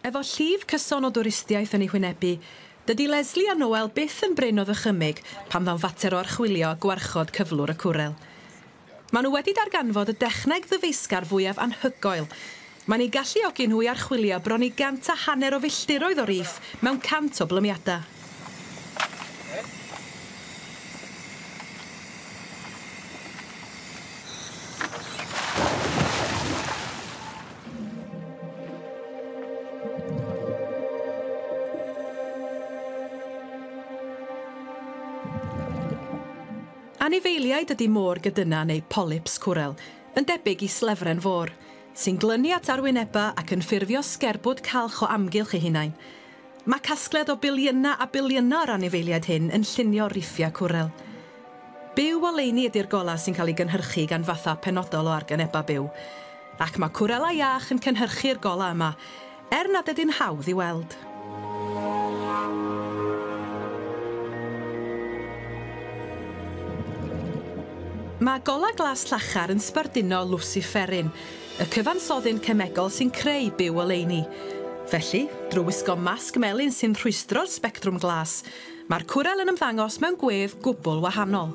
Efo llif cyson o dwristiaeth yn ei hwynebu, dydy Leslie a Noel byth yn bryn o ddychymyg pam ddawn fater o archwilio gwarchod cyflwr y Cwrel. Maen nhw wedi darganfod y dechneg ddyfeisgar fwyaf anhygoel. Mae'n ei galluogi nhw i archwilio bron i 150 o filltiroedd o riff mewn 100 o blymiadau. Anifeiliaid ydy môr gydyna neu polyps cwrel, yn debyg i slefren fôr, sy'n glynu at arwyneba ac yn ffurfio sgerbwd calch o amgylch eu hunain. Mae casgliad o biliyna a biliyna o'r anifeiliaid hyn yn llunio riffiau cwrel. Byw o leini ydy'r gola sy'n cael ei gynhyrchu gan fatha penodol o arganeba byw, ac mae cwrela iach yn cynhyrchu'r gola yma, nad ydy'n hawdd i weld. Mae gola glas llachar yn sbarduno luciferin, y cyfansoddyn cemegol sy'n creu byw o leini. Felly, drwy wisgo masg melyn sy'n rhwystro'r sbectrwm glas, mae'r cwrel yn ymddangos mewn gwedd gwbl wahanol.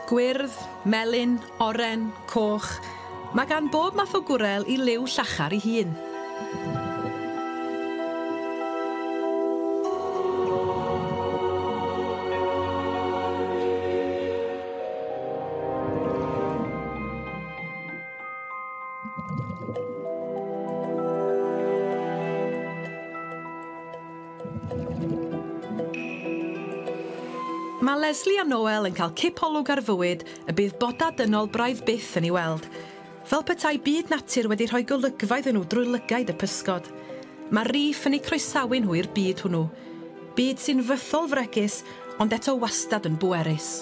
Gwyrdd, melyn, oren, coch. Mae gan bob math o gwrel i liw llachar ei hun. Mae Leslie a Noel yn cael cipolwg ar fywyd y bydd boda dynol braidd byth yn ei weld. Fel petai byd natur wedi rhoi golygfaidd yn nhw drwy lygaid y pysgod. Mae riff yn ei croesawu nhw i'r byd hwnnw. Byd sy'n fythol fregus, ond eto wastad yn bwerus.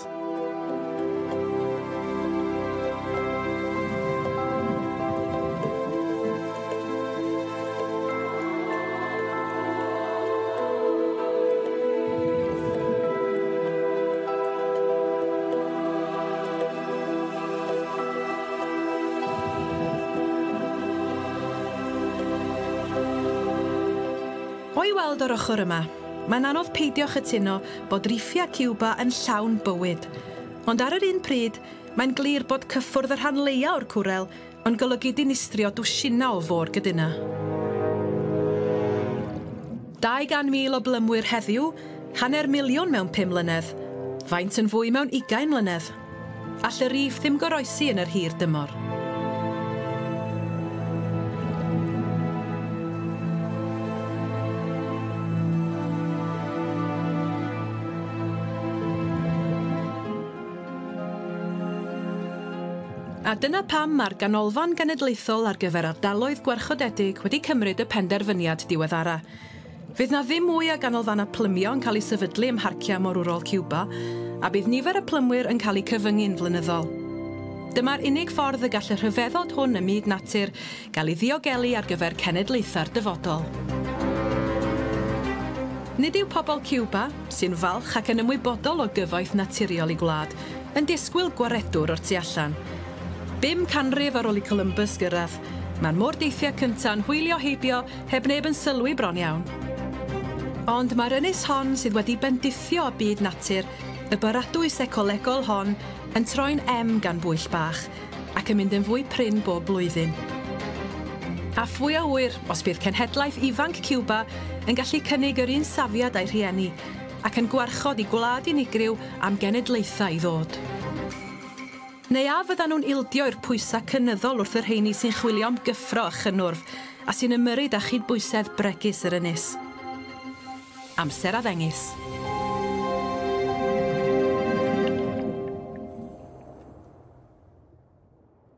O'i weld o'r ochr yma, mae'n anodd peidio chytuno bod riffiau CIWBA yn llawn bywyd. Ond ar yr un pryd, mae'n glir bod cyffwrdd y rhan leia o'r cwrel yn golygu dinistrio dwsina o fôr gydyna. 200,000 o blymwyr heddiw, 500,000 mewn 5 mlynedd, faint yn fwy mewn 20 mlynedd. All y riff ddim goroesi yn yr hir dymor. A dyna pam mae'r ganolfan genedlaethol ar gyfer ardaloedd gwarchodedig wedi cymryd y penderfyniad diweddara. Fydd na ddim mwy o ganolfannau plymio yn cael ei sefydlu ym mharciau morwrol CIWBA, a bydd nifer y plymwyr yn cael ei cyfyngu'n flynyddol. Dyma'r unig ffordd y gall y rhyfeddod hwn ym myd natur gael ei ddiogelu ar gyfer cenedlaethau'r dyfodol. Nid yw pobl CIWBA, sy'n falch ac yn ymwybodol o gyfoeth naturiol i gwlad, yn disgwyl gwaredwr o'r tu allan. 5 canrif ar ôl i Columbus gyrraedd, mae'r mordeithiau cyntaf yn hwylio heibio heb neb yn sylwi bron iawn. Ond mae'r ynys hon sydd wedi bendithio o byd natur, y byradwys ecolegol hon, yn troi'n gan bwyll bach, ac yn mynd yn fwy prin bob blwyddyn. A fwy a hwyr os bydd cenhedlaeth ifanc CIWBA yn gallu cynnig yr un safiad a'i rhieni, ac yn gwarchod i gwlad unigryw am genedlaethau i ddod. Neu a fyddan nhw'n ildio i'r pwysau cynyddol wrth yr rheini sy'n chwilio am gyffro a chynnwrf a sy'n ymyrryd â chydbwysedd bregus yr ynys. Amser a ddengys.